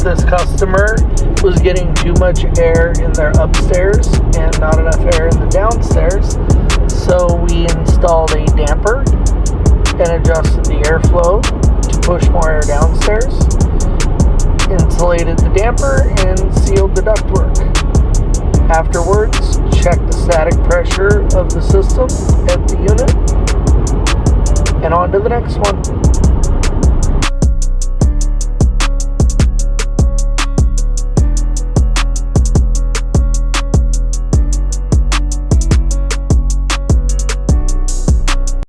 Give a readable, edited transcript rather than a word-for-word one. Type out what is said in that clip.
this customer was getting too much air in their upstairs and not enough air in the downstairs. So we installed a damper and adjusted the airflow to push more air downstairs, insulated the damper, and sealed the ductwork. Afterwards, check the static pressure of the system at the unit, and on to the next one.